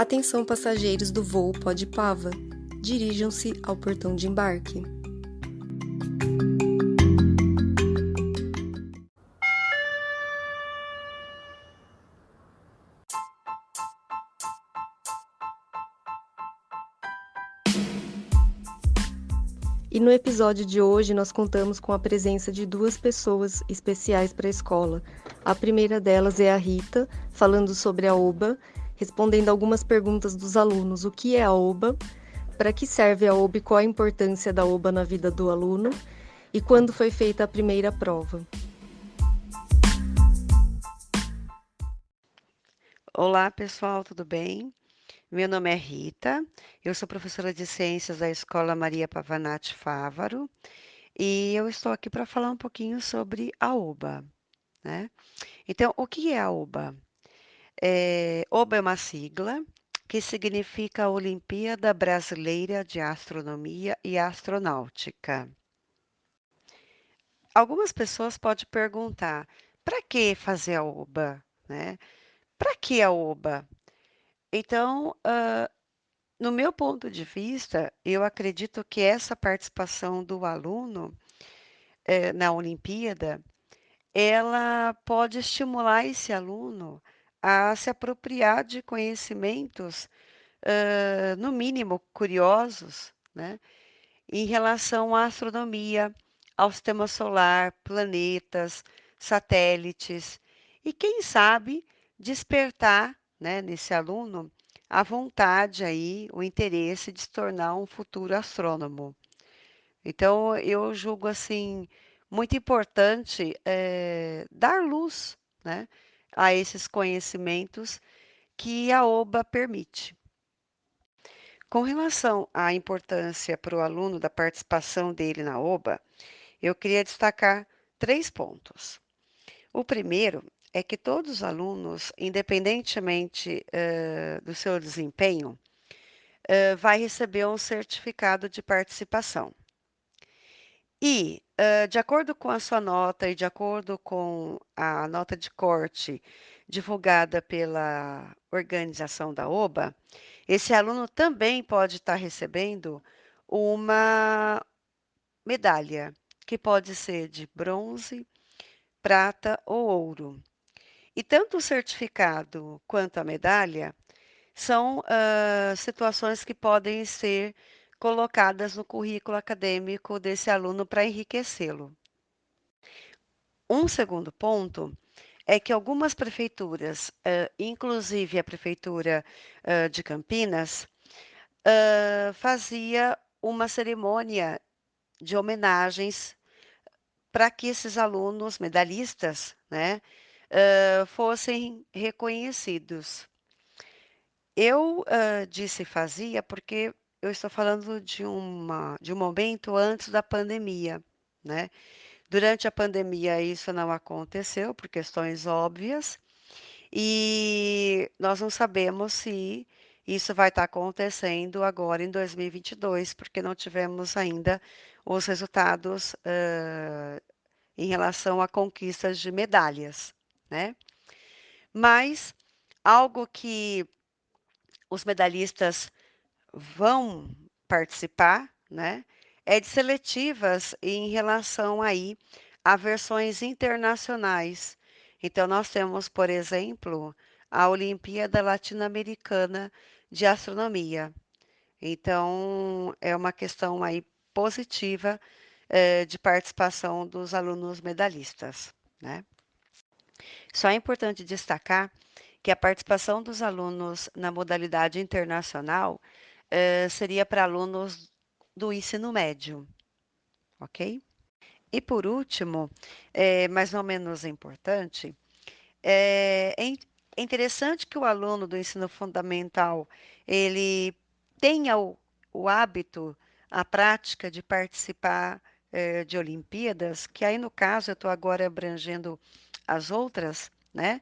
Atenção passageiros do voo Podpava, dirijam-se ao portão de embarque. E no episódio de hoje nós contamos com a presença de duas pessoas especiais para a escola. A primeira delas é a Rita, falando sobre a OBA, respondendo algumas perguntas dos alunos. O que é a OBA? Para que serve a OBA e qual a importância da OBA na vida do aluno? E quando foi feita a primeira prova? Olá, pessoal, tudo bem? Meu nome é Rita, eu sou professora de Ciências da Escola Maria Pavanaty Fávaro e eu estou aqui para falar um pouquinho sobre a OBA, né? Então, o que é a OBA? OBA é uma sigla que significa Olimpíada Brasileira de Astronomia e Astronáutica. Algumas pessoas podem perguntar, para que fazer a OBA, né? Para que a OBA? Então, no meu ponto de vista, eu acredito que essa participação do aluno, na Olimpíada, ela pode estimular esse aluno a se apropriar de conhecimentos, no mínimo curiosos, né, em relação à astronomia, ao sistema solar, planetas, satélites, e quem sabe despertar, né, nesse aluno a vontade aí, o interesse de se tornar um futuro astrônomo. Então, eu julgo assim muito importante dar luz, né, a esses conhecimentos que a OBA permite. Com relação à importância para o aluno da participação dele na OBA, eu queria destacar três pontos. O primeiro é que todos os alunos, independentemente do seu desempenho, vai receber um certificado de participação. E, de acordo com a sua nota e de acordo com a nota de corte divulgada pela organização da OBA, esse aluno também pode estar recebendo uma medalha, que pode ser de bronze, prata ou ouro. E tanto o certificado quanto a medalha são situações que podem ser colocadas no currículo acadêmico desse aluno para enriquecê-lo. Um segundo ponto é que algumas prefeituras, inclusive a prefeitura de Campinas, fazia uma cerimônia de homenagens para que esses alunos medalhistas, né, fossem reconhecidos. Eu, disse fazia, porque eu estou falando de um momento antes da pandemia, né. Durante a pandemia isso não aconteceu, por questões óbvias, e nós não sabemos se isso vai estar acontecendo agora em 2022, porque não tivemos ainda os resultados, em relação a conquistas de medalhas, né. Mas algo que os medalhistas vão participar, né, é de seletivas em relação aí a versões internacionais. Então nós temos, por exemplo, a Olimpíada Latino-Americana de Astronomia. Então é uma questão aí positiva, de participação dos alunos medalhistas, né. Só é importante destacar que a participação dos alunos na modalidade internacional, seria para alunos do ensino médio, ok? E por último, mas não menos importante, é interessante que o aluno do ensino fundamental ele tenha o hábito, a prática de participar de Olimpíadas, que aí no caso eu estou agora abrangendo as outras, né,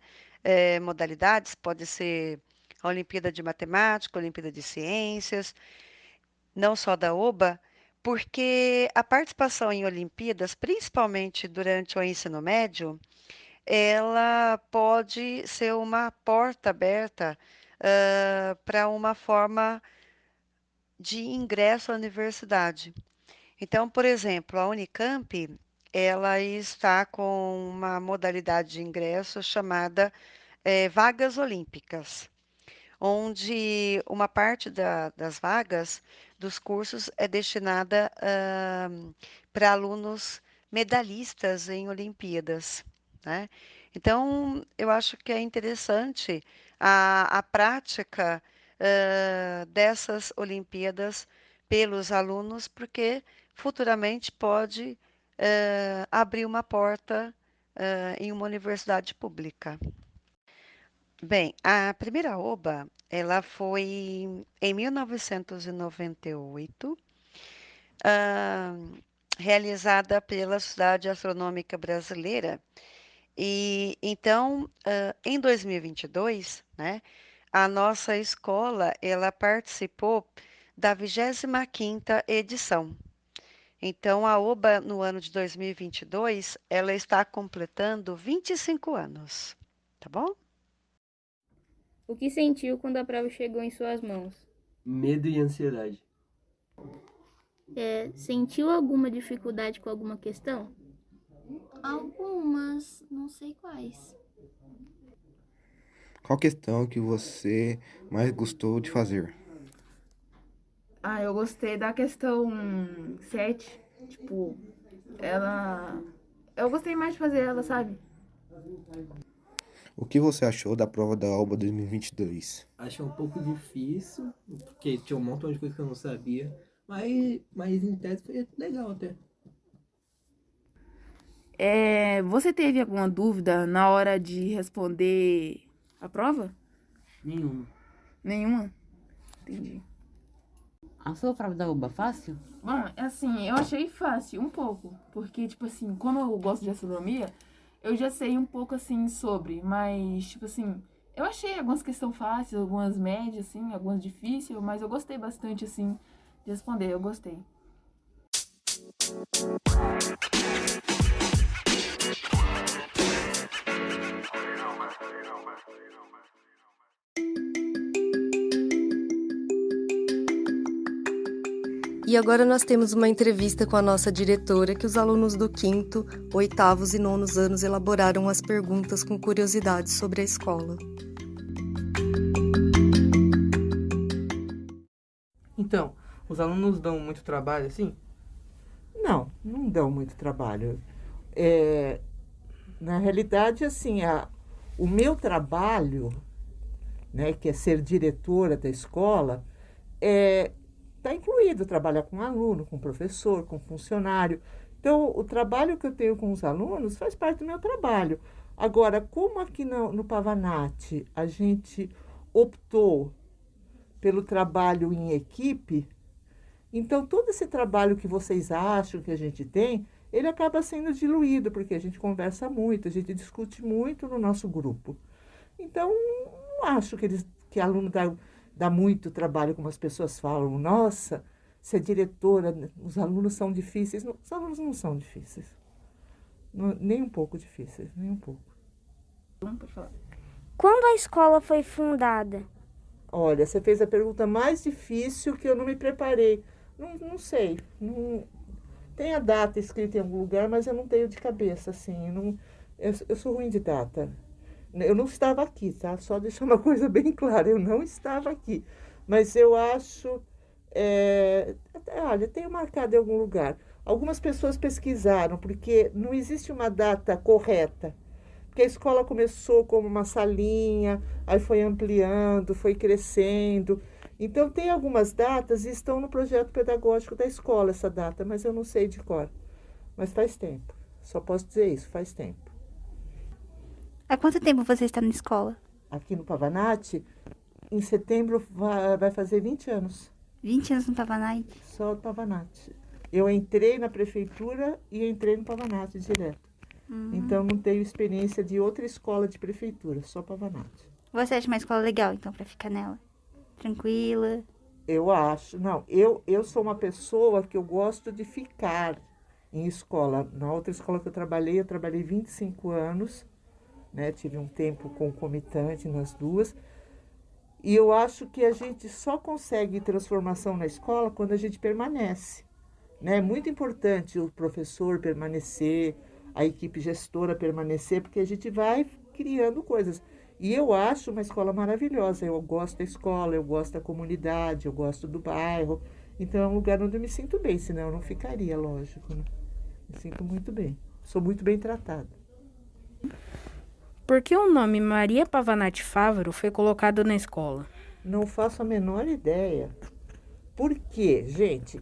modalidades, pode ser a Olimpíada de Matemática, a Olimpíada de Ciências, não só da OBA, porque a participação em Olimpíadas, principalmente durante o ensino médio, ela pode ser uma porta aberta, para uma forma de ingresso à universidade. Então, por exemplo, a Unicamp, ela está com uma modalidade de ingresso chamada vagas olímpicas, onde uma parte das vagas dos cursos é destinada para alunos medalhistas em Olimpíadas, né? Então, eu acho que é interessante a prática dessas Olimpíadas pelos alunos, porque futuramente pode abrir uma porta em uma universidade pública. Bem, a primeira OBA, ela foi em 1998, ah, realizada pela Sociedade Astronômica Brasileira. E então, em 2022, né, a nossa escola, ela participou da 25ª edição. Então, a OBA, no ano de 2022, ela está completando 25 anos, tá bom? O que sentiu quando a prova chegou em suas mãos? Medo e ansiedade. Sentiu alguma dificuldade com alguma questão? Algumas, não sei quais. Qual questão que você mais gostou de fazer? Eu gostei da questão 7. Tipo, ela. Eu gostei mais de fazer ela, sabe? O que você achou da prova da AUBA 2022? Achei um pouco difícil, porque tinha um montão de coisa que eu não sabia. Mas em tese foi legal até. Você teve alguma dúvida na hora de responder a prova? Nenhuma. Nenhuma? Entendi. A sua prova da UBA fácil? Bom, assim, eu achei fácil, um pouco. Porque, tipo assim, como eu gosto de astronomia, eu já sei um pouco, assim, sobre. Mas, tipo assim, eu achei algumas questões fáceis, algumas médias, assim, algumas difíceis. Mas eu gostei bastante, assim, de responder. Eu gostei. E agora nós temos uma entrevista com a nossa diretora que os alunos do 5º, 8º e 9º anos elaboraram as perguntas com curiosidades sobre a escola. Então, os alunos dão muito trabalho, assim? Não dão muito trabalho. Na realidade, assim, o meu trabalho, né, que é ser diretora da escola, está incluído trabalhar com aluno, com professor, com funcionário. Então, o trabalho que eu tenho com os alunos faz parte do meu trabalho. Agora, como aqui no Pavanat a gente optou pelo trabalho em equipe, então todo esse trabalho que vocês acham que a gente tem, ele acaba sendo diluído, porque a gente conversa muito, a gente discute muito no nosso grupo. Então, não acho que aluno dá muito trabalho, como as pessoas falam. Nossa, ser diretora, os alunos são difíceis. Não, os alunos não são difíceis. Nem um pouco difíceis, nem um pouco. Pode falar. Quando a escola foi fundada? Olha, você fez a pergunta mais difícil que eu não me preparei. Não sei. Tem a data escrita em algum lugar, mas eu não tenho de cabeça, assim. Eu sou ruim de data. Eu não estava aqui, tá? Só deixar uma coisa bem clara, eu não estava aqui. Mas eu acho... olha, tenho marcado em algum lugar. Algumas pessoas pesquisaram, porque não existe uma data correta. Porque a escola começou como uma salinha, aí foi ampliando, foi crescendo. Então, tem algumas datas e estão no projeto pedagógico da escola, essa data, mas eu não sei de cor. Mas faz tempo. Só posso dizer isso, faz tempo. Há quanto tempo você está na escola? Aqui no Pavanat, em setembro vai fazer 20 anos. 20 anos no Pavanat? Só no Pavanat. Eu entrei na prefeitura e entrei no Pavanat direto. Então, não tenho experiência de outra escola de prefeitura, só Pavanat. Você acha uma escola legal, então, para ficar nela? Tranquila? Eu acho. Não, eu sou uma pessoa que eu gosto de ficar em escola. Na outra escola que eu trabalhei 25 anos, né? Tive um tempo concomitante nas duas. E eu acho que a gente só consegue transformação na escola quando a gente permanece, né? É muito importante o professor permanecer, a equipe gestora permanecer, porque a gente vai criando coisas. E eu acho uma escola maravilhosa. Eu gosto da escola, eu gosto da comunidade, eu gosto do bairro. Então é um lugar onde eu me sinto bem, senão eu não ficaria, lógico, né? Me sinto muito bem. Sou muito bem tratada. Por que o nome Maria Pavanaty Fávaro foi colocado na escola? Não faço a menor ideia. Por quê, gente?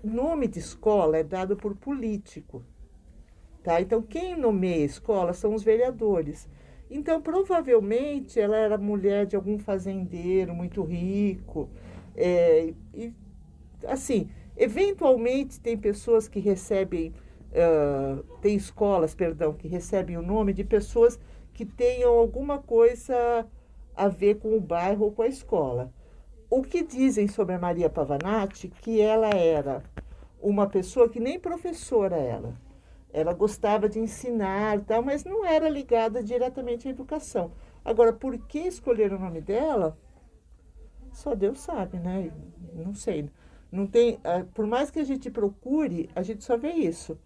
Nome de escola é dado por político, tá? Então, quem nomeia a escola são os vereadores. Então, provavelmente, ela era mulher de algum fazendeiro muito rico. E, assim, eventualmente, tem pessoas que recebem, tem escolas, perdão, que recebem o nome de pessoas que tenham alguma coisa a ver com o bairro ou com a escola. O que dizem sobre a Maria Pavanaty, que ela era uma pessoa que nem professora ela. Ela gostava de ensinar e tal, mas não era ligada diretamente à educação. Agora, por que escolher o nome dela? Só Deus sabe, né? Não sei. Não tem, por mais que a gente procure, a gente só vê isso.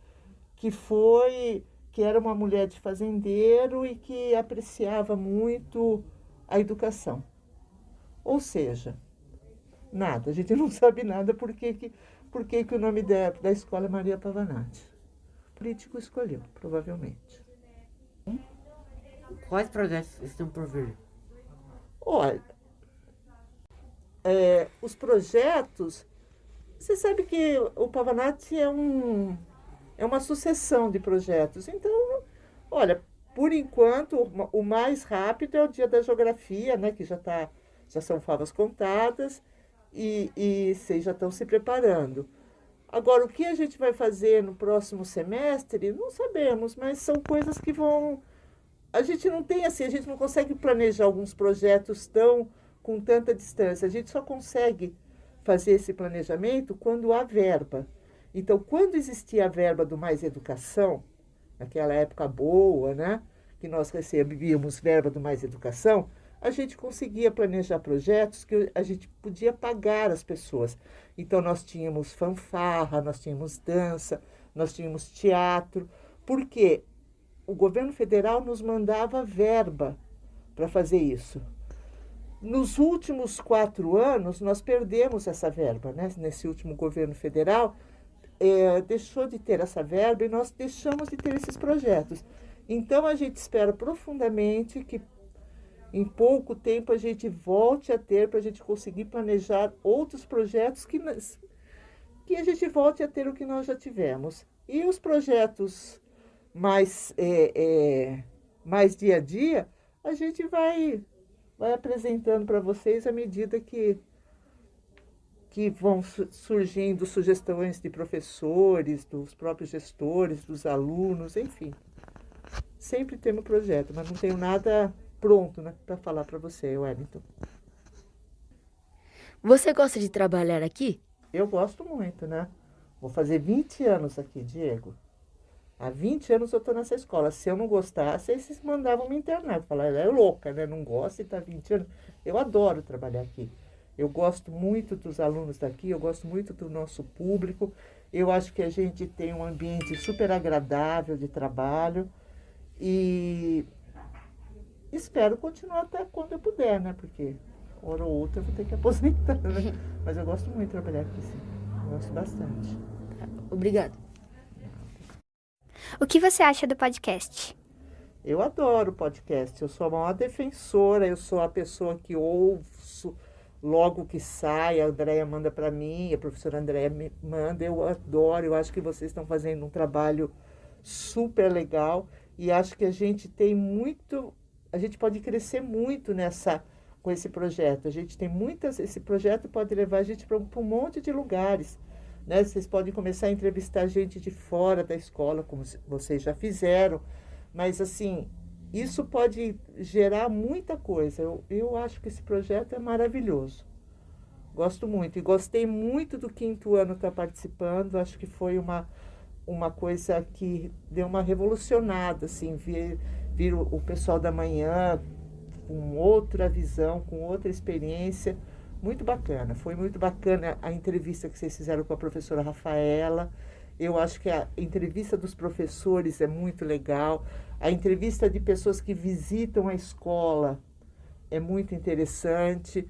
Que era uma mulher de fazendeiro e que apreciava muito a educação. Ou seja, nada, a gente não sabe nada por que o nome da escola é Maria Pavanaty. O político escolheu, provavelmente. Quais projetos estão por vir? Olha, os projetos, você sabe que o Pavanaty é uma sucessão de projetos. Então, olha, por enquanto, o mais rápido é o Dia da Geografia, né, que já são favas contadas e vocês já estão se preparando. Agora, o que a gente vai fazer no próximo semestre, não sabemos, mas são coisas que vão... A gente não tem assim, a gente não consegue planejar alguns projetos com tanta distância. A gente só consegue fazer esse planejamento quando há verba. Então, quando existia a verba do Mais Educação, naquela época boa, né, que nós recebíamos verba do Mais Educação, a gente conseguia planejar projetos que a gente podia pagar as pessoas. Então, nós tínhamos fanfarra, nós tínhamos dança, nós tínhamos teatro, porque o governo federal nos mandava verba para fazer isso. Nos últimos 4 anos, nós perdemos essa verba, né? Nesse último governo federal, deixou de ter essa verba e nós deixamos de ter esses projetos. Então, a gente espera profundamente que em pouco tempo a gente volte a ter, para a gente conseguir planejar outros projetos que a gente volte a ter o que nós já tivemos. E os projetos mais dia a dia, a gente vai apresentando para vocês à medida que vão surgindo sugestões de professores, dos próprios gestores, dos alunos, enfim. Sempre temos projeto, mas não tenho nada pronto, né, para falar para você, Wellington. Você gosta de trabalhar aqui? Eu gosto muito, né? Vou fazer 20 anos aqui, Diego. Há 20 anos eu estou nessa escola. Se eu não gostasse, eles mandavam me internar. Falaram, ela é louca, né? Não gosta e está 20 anos. Eu adoro trabalhar aqui. Eu gosto muito dos alunos daqui, eu gosto muito do nosso público. Eu acho que a gente tem um ambiente super agradável de trabalho. E espero continuar até quando eu puder, né? Porque hora ou outra eu vou ter que aposentar, né? Mas eu gosto muito de trabalhar aqui, sim. Eu gosto bastante. Obrigada. O que você acha do podcast? Eu adoro podcast. Eu sou a maior defensora. Eu sou a pessoa que ouço logo que sai. A Andréia manda para mim, a professora Andréia me manda. Eu adoro. Eu acho que vocês estão fazendo um trabalho super legal. E acho que a gente tem muito... A gente pode crescer muito com esse projeto. A gente tem esse projeto pode levar a gente para um monte de lugares, né? Vocês podem começar a entrevistar gente de fora da escola, como vocês já fizeram, mas assim, isso pode gerar muita coisa. Eu acho que esse projeto é maravilhoso. Gosto muito. E gostei muito do 5º ano estar participando. Acho que foi uma coisa que deu uma revolucionada, assim, vir o pessoal da manhã com outra visão, com outra experiência, muito bacana. Foi muito bacana a entrevista que vocês fizeram com a professora Rafaela. Eu acho que a entrevista dos professores é muito legal. A entrevista de pessoas que visitam a escola é muito interessante.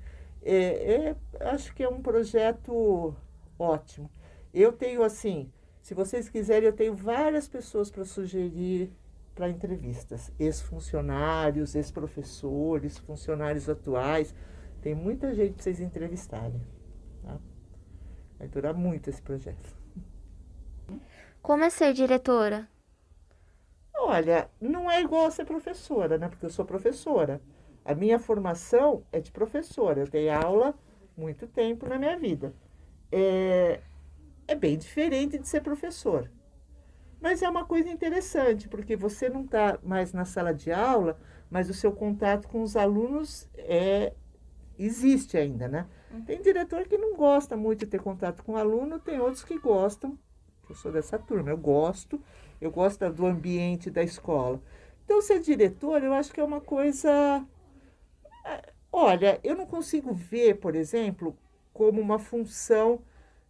Acho que é um projeto ótimo. Eu tenho, assim, se vocês quiserem, eu tenho várias pessoas para sugerir para entrevistas. Ex-funcionários, ex-professores, funcionários atuais. Tem muita gente para vocês entrevistarem. Tá? Vai durar muito esse projeto. Como é ser diretora? Olha, não é igual a ser professora, né? Porque eu sou professora. A minha formação é de professora. Eu dei aula muito tempo na minha vida. É bem diferente de ser professor. Mas é uma coisa interessante, porque você não está mais na sala de aula, mas o seu contato com os alunos existe ainda, né? Tem diretor que não gosta muito de ter contato com o aluno, tem outros que gostam. Eu sou dessa turma, eu gosto do ambiente da escola. Então, ser diretor, eu acho que é uma coisa... Olha, eu não consigo ver, por exemplo, como uma função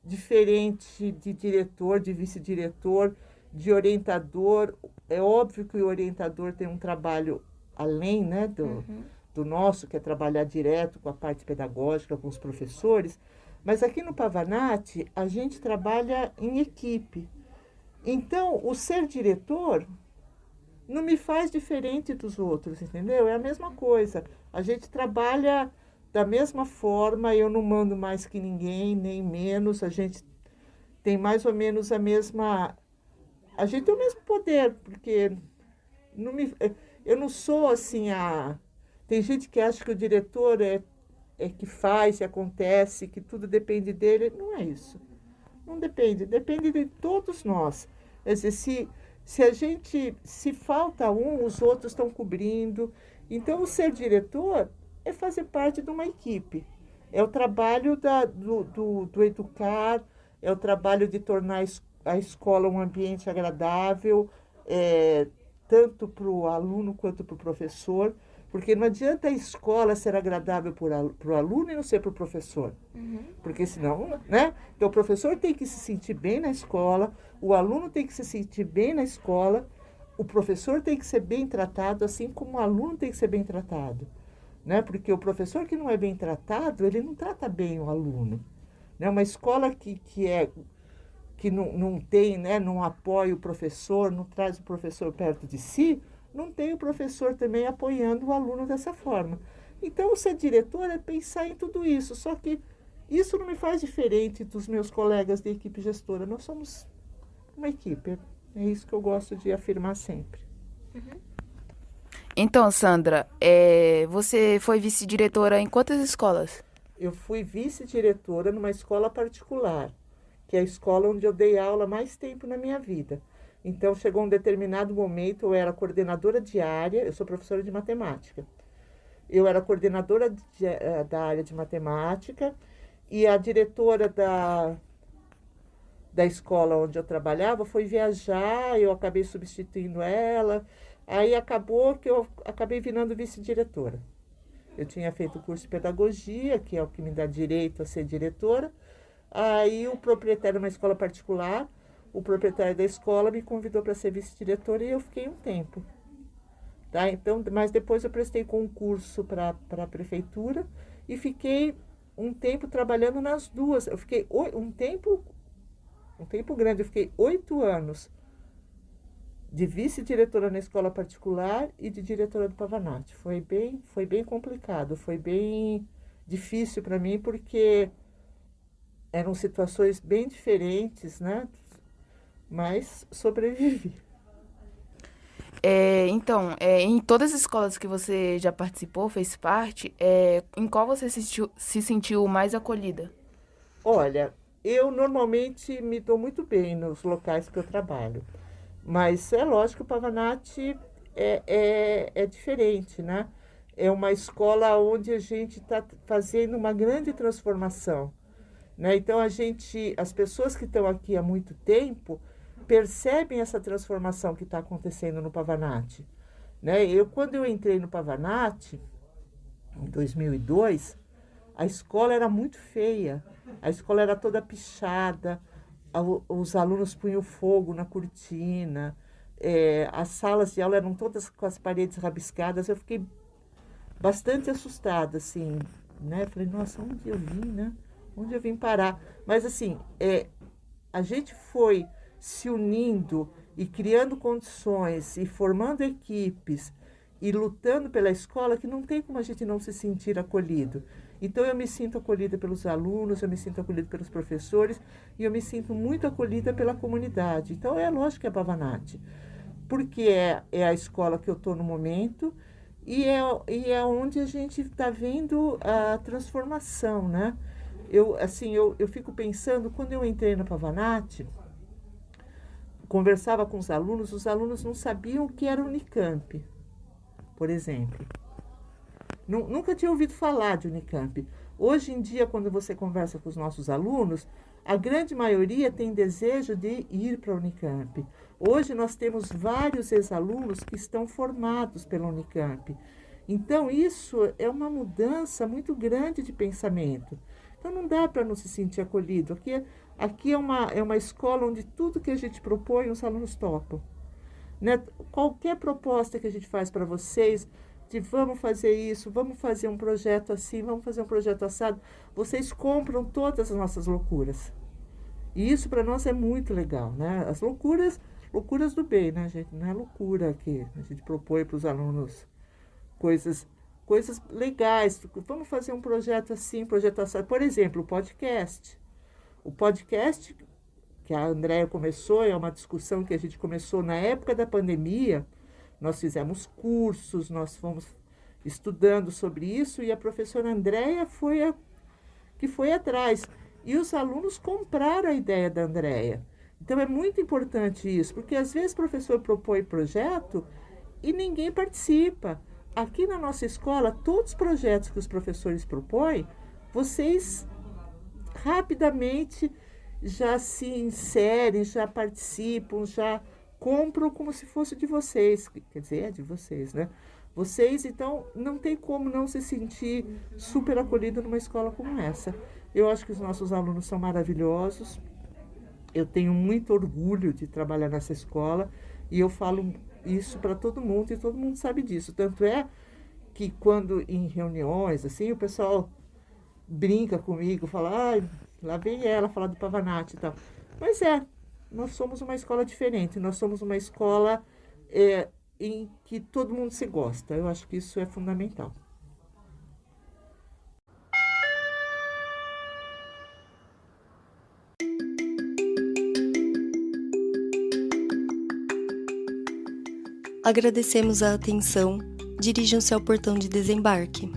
diferente de diretor, de vice-diretor, de orientador. É óbvio que o orientador tem um trabalho além, né, do nosso, que é trabalhar direto com a parte pedagógica, com os professores. Mas aqui no Pavanato, a gente trabalha em equipe. Então, o ser diretor não me faz diferente dos outros, entendeu? É a mesma coisa. A gente trabalha da mesma forma, eu não mando mais que ninguém, nem menos. A gente tem mais ou menos a mesma... A gente tem o mesmo poder, porque eu não sou assim a... Tem gente que acha que o diretor é que faz, que acontece, que tudo depende dele. Não é isso. Não depende. Depende de todos nós. Quer dizer, se falta um, os outros estão cobrindo. Então, o ser diretor é fazer parte de uma equipe. É o trabalho do educar, é o trabalho de tornar a escola um ambiente agradável, tanto para o aluno quanto para o professor. Porque não adianta a escola ser agradável para o aluno e não ser para o professor. Porque senão, né? Então, o professor tem que se sentir bem na escola, o aluno tem que se sentir bem na escola, o professor tem que ser bem tratado, assim como o aluno tem que ser bem tratado. Né? Porque o professor que não é bem tratado, ele não trata bem o aluno. Né? Uma escola que não tem, né, não apoia o professor, não traz o professor perto de si, não tem o professor também apoiando o aluno dessa forma. Então, ser diretor é pensar em tudo isso, só que isso não me faz diferente dos meus colegas de equipe gestora. Nós somos uma equipe, é isso que eu gosto de afirmar sempre. Então, Sandra, você foi vice-diretora em quantas escolas? Eu fui vice-diretora numa escola particular, que é a escola onde eu dei aula mais tempo na minha vida. Então, chegou um determinado momento, eu era coordenadora de área, eu sou professora de matemática. Eu era coordenadora da área de matemática e a diretora da escola onde eu trabalhava foi viajar, eu acabei substituindo ela, aí acabou que eu acabei virando vice-diretora. Eu tinha feito o curso de pedagogia, que é o que me dá direito a ser diretora, aí o proprietário de uma escola particular, o proprietário da escola me convidou para ser vice-diretora e eu fiquei um tempo. Tá? Então, mas depois eu prestei concurso para a prefeitura e fiquei um tempo trabalhando nas duas. Eu fiquei um tempo grande, eu fiquei 8 anos de vice-diretora na escola particular e de diretora do Pavanato. Foi bem complicado, foi bem difícil para mim, porque eram situações bem diferentes, né? Mas sobrevivi. Então, em todas as escolas que você já participou, fez parte, em qual você se sentiu mais acolhida? Olha, eu normalmente me dou muito bem nos locais que eu trabalho. Mas é lógico que o Pavanato é diferente, né? É uma escola onde a gente está fazendo uma grande transformação. Né? Então, as pessoas que estão aqui há muito tempo percebem essa transformação que está acontecendo no Pavanato. Né? Quando eu entrei no Pavanato, em 2002, a escola era muito feia. A escola era toda pichada, os alunos punham fogo na cortina, as salas de aula eram todas com as paredes rabiscadas. Eu fiquei bastante assustada, assim, né? Falei, nossa, onde eu vim, né? Onde eu vim parar? Mas, assim, a gente foi se unindo e criando condições e formando equipes e lutando pela escola, que não tem como a gente não se sentir acolhido. Então, eu me sinto acolhida pelos alunos, eu me sinto acolhida pelos professores e eu me sinto muito acolhida pela comunidade. Então, é lógico que é Pavanaty, porque é a escola que eu estou no momento e é onde a gente está vendo a transformação, né? Eu fico pensando, quando eu entrei na Pavanaty, conversava com os alunos não sabiam o que era Unicamp, por exemplo. Nunca tinha ouvido falar de Unicamp. Hoje em dia, quando você conversa com os nossos alunos, a grande maioria tem desejo de ir para a Unicamp. Hoje nós temos vários ex-alunos que estão formados pela Unicamp. Então, isso é uma mudança muito grande de pensamento. Então, não dá para não se sentir acolhido. Aqui é uma escola onde tudo que a gente propõe, os alunos topam. Né? Qualquer proposta que a gente faz para vocês, de vamos fazer isso, vamos fazer um projeto assim, vamos fazer um projeto assado, vocês compram todas as nossas loucuras. E isso para nós é muito legal, né? As loucuras do bem, né, gente? Não é loucura que a gente propõe para os alunos coisas legais. Vamos fazer um projeto assim, projeto assado. Por exemplo, o podcast. O podcast que a Andréia começou, é uma discussão que a gente começou na época da pandemia. Nós fizemos cursos, nós fomos estudando sobre isso e a professora Andréia que foi atrás. E os alunos compraram a ideia da Andréia. Então, é muito importante isso, porque às vezes o professor propõe projeto e ninguém participa. Aqui na nossa escola, todos os projetos que os professores propõem, vocês rapidamente já se inserem, já participam, já compram como se fosse de vocês. Quer dizer, é de vocês, né? Vocês, então, não tem como não se sentir super acolhido numa escola como essa. Eu acho que os nossos alunos são maravilhosos. Eu tenho muito orgulho de trabalhar nessa escola e eu falo isso para todo mundo e todo mundo sabe disso. Tanto é que quando em reuniões, assim, o pessoal brinca comigo, fala, lá vem ela falar do Pavanaty e tal. Mas nós somos uma escola diferente, nós somos uma escola em que todo mundo se gosta. Eu acho que isso é fundamental. Agradecemos a atenção. Dirijam-se ao portão de desembarque.